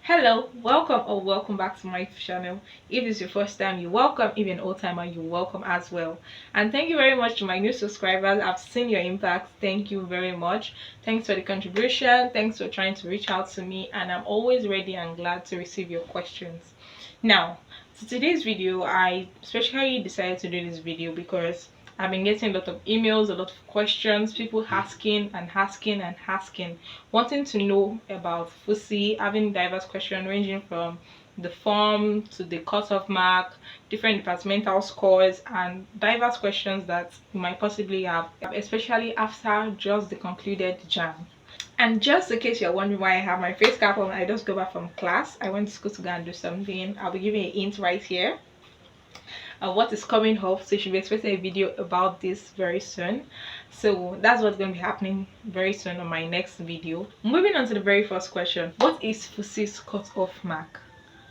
Hello, welcome or welcome back to my channel. If it's your first time, you're welcome. If you're an old timer, you're welcome as well. And thank you very much to my new subscribers. I've seen your impact. Thank you very much. Thanks for the contribution. Thanks for trying to reach out to me, and I'm always ready and glad to receive your questions. Now, so today's video, I especially decided to do this video because I've been getting a lot of emails, a lot of questions, people asking and asking and asking, wanting to know about FUSI, having diverse questions ranging from the form to the cutoff mark, different departmental scores, and diverse questions that you might possibly have, especially after just the concluded Jamb. And just in case you're wondering why I have my face cap on, I just go back from class. I went to school to go and do something. I'll be giving you a hint right here what is coming up, so you should be expecting a video about this very soon. So that's what's going to be happening very soon on my next video. Moving on to the very first question: what is FUSI's cutoff mark?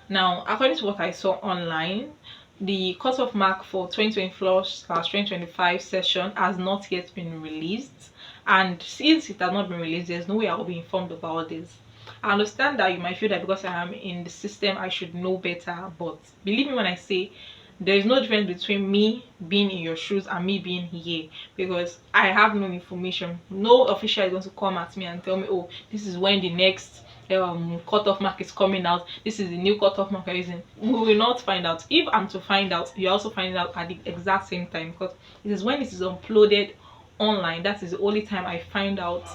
Now, according to what I saw online, the cutoff mark for 2024/2025 session has not yet been released, and since it has not been released, there's no way I will be informed about this. I understand that you might feel that because I am in the system I should know better, but believe me when I say there is no difference between me being in your shoes and me being here, because I have no information. No official is going to come at me and tell me, oh, this is when the next cutoff mark is coming out, this is the new cutoff mark I'm using. We will not find out. If I'm to find out, you're also finding out at the exact same time, because it is when it is uploaded online, that is the only time I find out.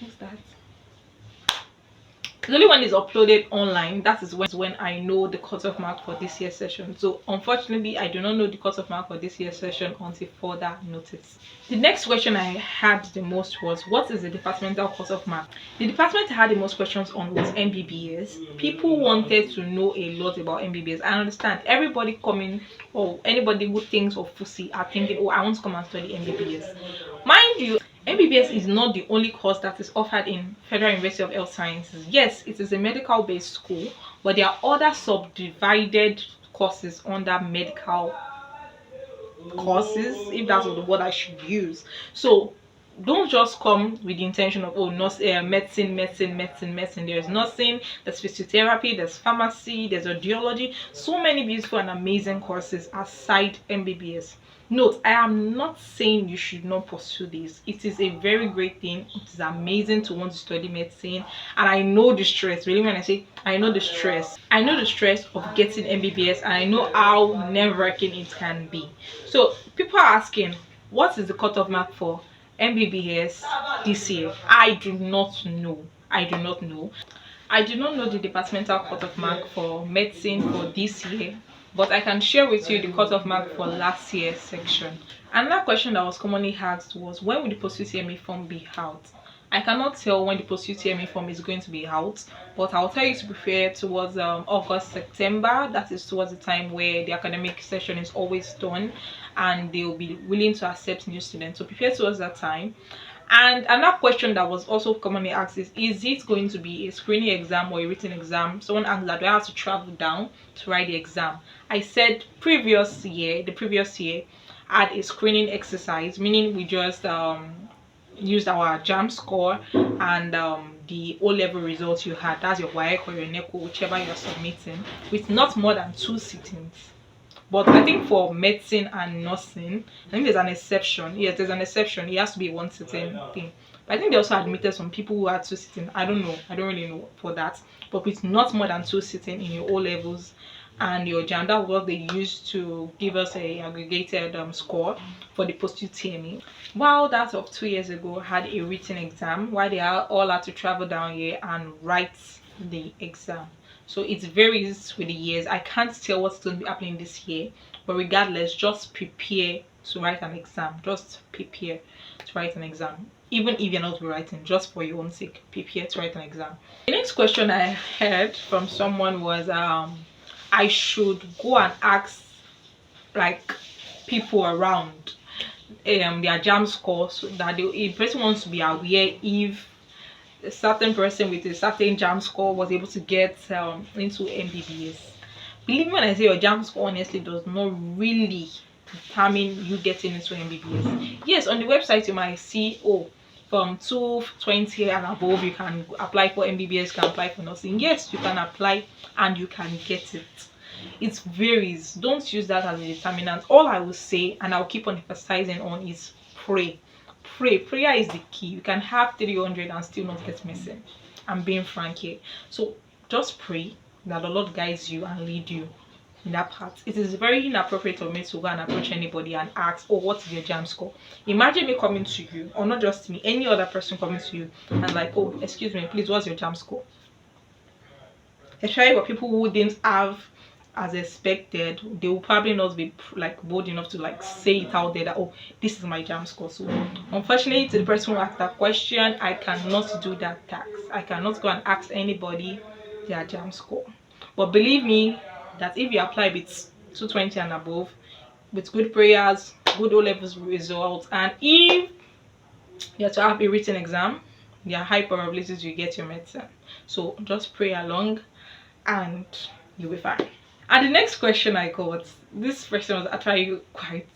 What's that? It's only when it's uploaded online, that is when I know the cutoff mark for this year's session. So unfortunately, I do not know the cutoff mark for this year's session until further notice. The next question I had the most was, what is the departmental cutoff mark? The department I had the most questions on was MBBS. People wanted to know a lot about MBBS. I understand everybody coming, or anybody who thinks of FUSI are thinking, oh, I want to come and study MBBS. Mind you, MBBS is not the only course that is offered in Federal University of Health Sciences. Yes, it is a medical based school, but there are other subdivided courses under medical courses, if that's the word I should use. So don't just come with the intention of, oh, medicine. There's nursing, there's physiotherapy, there's pharmacy, there's audiology, so many beautiful and amazing courses aside MBBS. Note, I am not saying you should not pursue this. It is a very great thing. It is amazing to want to study medicine, and I know the stress. Really, when I say I know the stress of getting MBBS, and I know how nerve-wracking it can be. So people are asking, what is the cutoff mark for MBBS this year? I do not know. I do not know the departmental cutoff mark for medicine for this year, but I can share with you the cutoff mark for last year's section. Another question that was commonly asked was, when will the post-UTME form be out? I cannot tell when the post-UTME form is going to be out, but I'll tell you to prepare towards August, September. That is towards the time where the academic session is always done and they'll be willing to accept new students. So prepare towards that time. And another question that was also commonly asked is it going to be a screening exam or a written exam? Someone asked that, do I have to travel down to write the exam? I said the previous year had a screening exercise, meaning we just used our Jamb score and the O-level results you had. That's your WAEC or your NECO, whichever you're submitting, with not more than 2 sittings. But I think for medicine and nursing, I think there's an exception. Yes, there's an exception. It has to be a 1 sitting thing. But I think they also admitted some people who had 2 sitting. I don't know. I don't really know for that. But with not more than 2 sitting in your O levels and your Jamb, that was what they used to give us a aggregated score for the post-UTME. While that of 2 years ago had a written exam, while they all had to travel down here and write the exam. So it varies with the years. I can't tell what's going to be happening this year, but regardless, just prepare to write an exam. Just prepare to write an exam. Even if you're not writing, just for your own sake, prepare to write an exam. The next question I heard from someone was I should go and ask like people around their Jamb score, so that the person wants to be aware if a certain person with a certain Jamb score was able to get into MBBS. Believe me when I say your Jamb score honestly does not really determine you getting into MBBS. Yes, on the website you might see, oh, from 220 and above, you can apply for MBBS, you can apply for nursing. Yes, you can apply and you can get it. It varies. Don't use that as a determinant. All I will say, and I'll keep on emphasizing on, is pray. Prayer is the key. You can have 300 and still not get missing. I'm being frank here. So just pray that the Lord guides you and lead you in that part. It is very inappropriate for me to go and approach anybody and ask, oh, what is your Jamb score? Imagine me coming to you, or not just me, any other person coming to you and like, oh, excuse me, please, what's your Jamb score? Especially for people who didn't have as expected, they will probably not be like bold enough to like say it out there that, oh, this is my Jamb score. So unfortunately, to the person who asked that question, I cannot do that task. I cannot go and ask anybody their Jamb score. But believe me that if you apply with 220 and above, with good prayers, good O-levels results, and if you have to have a written exam, there are high probabilities you get your medicine. So just pray along and you'll be fine. And the next question I got, this question was actually quite,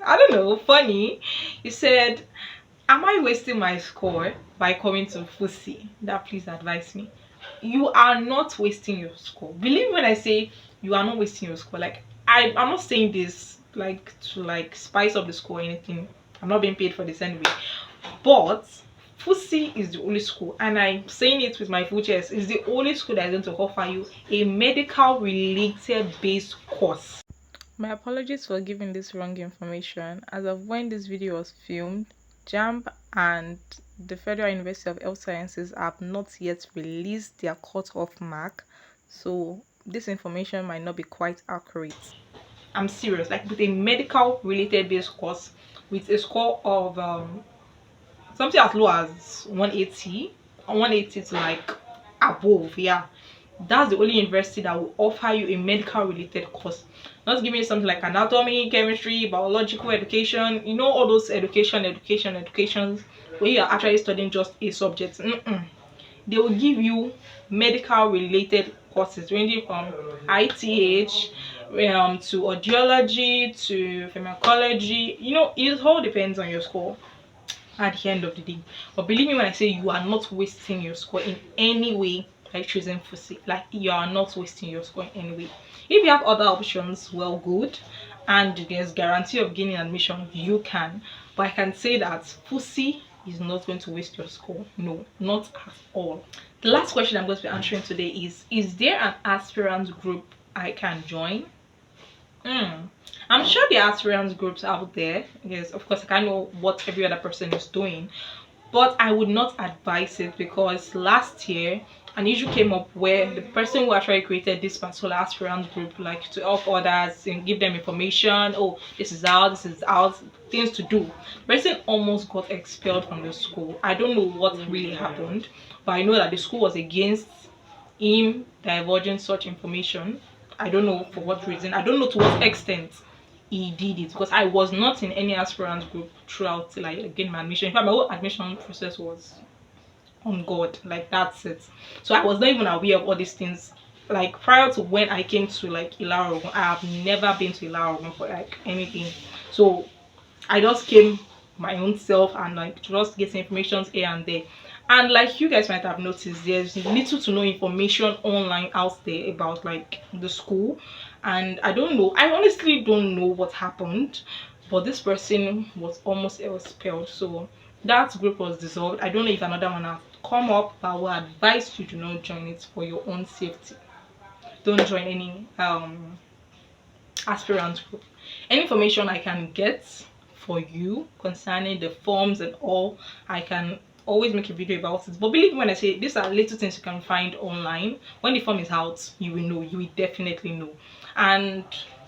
I don't know, funny. He said, am I wasting my score by coming to FUSI? That please advise me. You are not wasting your score. Believe me when I say you are not wasting your score. Like I'm not saying this like to like spice up the score or anything. I'm not being paid for this anyway. But FUSI is the only school, and I'm saying it with my full chest, is the only school that is going to offer you a medical related based course. My apologies for giving this wrong information. As of when this video was filmed, Jamb and the Federal University of Health Sciences have not yet released their cut-off mark, so this information might not be quite accurate. I'm serious, like with a medical related based course with a score of something as low as 180 to like above, yeah, that's the only university that will offer you a medical related course. Not giving you something like anatomy, chemistry, biological education, you know, all those educations where you are actually studying just a subject. They will give you medical related courses ranging from ITH to audiology to pharmacology. You know, it all depends on your score at the end of the day. But believe me when I say you are not wasting your score in any way by choosing FUSI. Like, you are not wasting your score in any way. If you have other options, well, good, and there's guarantee of gaining admission, you can. But I can say that FUSI is not going to waste your score. No, not at all. The last question I'm going to be answering today is there an aspirant group I can join? I'm sure there are aspirant groups out there. Yes, of course I can't know what every other person is doing, but I would not advise it, because last year an issue came up where the person who actually created this particular aspirant group, like to help others and give them information, oh, this is out, things to do, the person almost got expelled from the school. I don't know what really happened, but I know that the school was against him divulging such information. I don't know for what reason. I don't know to what extent he did it, because I was not in any aspirant group throughout till I gained my admission. In fact, my whole admission process was on God, like that's it. So I was not even aware of all these things. Like prior to when I came to like Ilaro, I have never been to Ilaro for like anything. So I just came my own self and like just get information here and there. And like you guys might have noticed, there's little to no information online out there about like the school. And I don't know, I honestly don't know what happened, but this person was almost expelled. So that group was dissolved. I don't know if another one has come up, but I will advise you to not join it for your own safety. Don't join any aspirant group. Any information I can get for you concerning the forms and all, I can always make a video about it. But believe me when I say these are little things you can find online. When the form is out, you will know, you will definitely know. And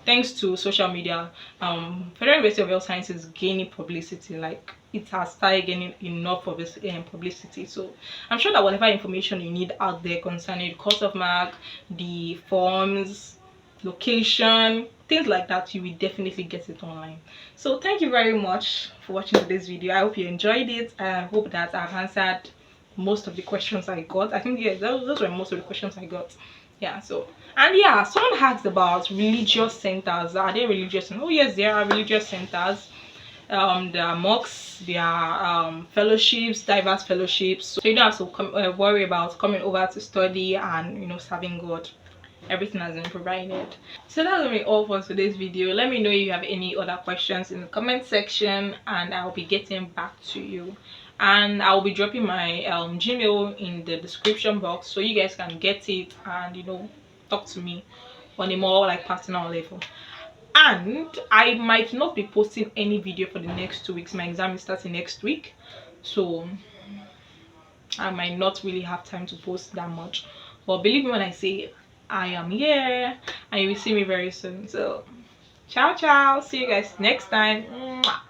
thanks to social media, Federal University of Health Sciences is gaining publicity. Like, it has started gaining enough of this publicity. So I'm sure that whatever information you need out there concerning the course of mark, the forms, location, things like that, you will definitely get it online. So thank you very much for watching today's video. I hope you enjoyed it. I hope that I've answered most of the questions I got. I think, yeah, those were most of the questions I got. Yeah, so, and yeah, someone asked about religious centers. Are they religious? Oh yes, there are religious centers. their mocks, their fellowships, diverse fellowships, so you don't have to worry about coming over to study and, you know, serving God. Everything has been provided. So that's gonna be all for today's video. Let me know if you have any other questions in the comment section, and I'll be getting back to you. And I'll be dropping my Gmail in the description box, so you guys can get it and, you know, talk to me on a more like personal level. And I might not be posting any video for the next 2 weeks. My exam is starting next week, so I might not really have time to post that much. But believe me when I say I am here, and you will see me very soon. So ciao ciao, see you guys next time. Mwah.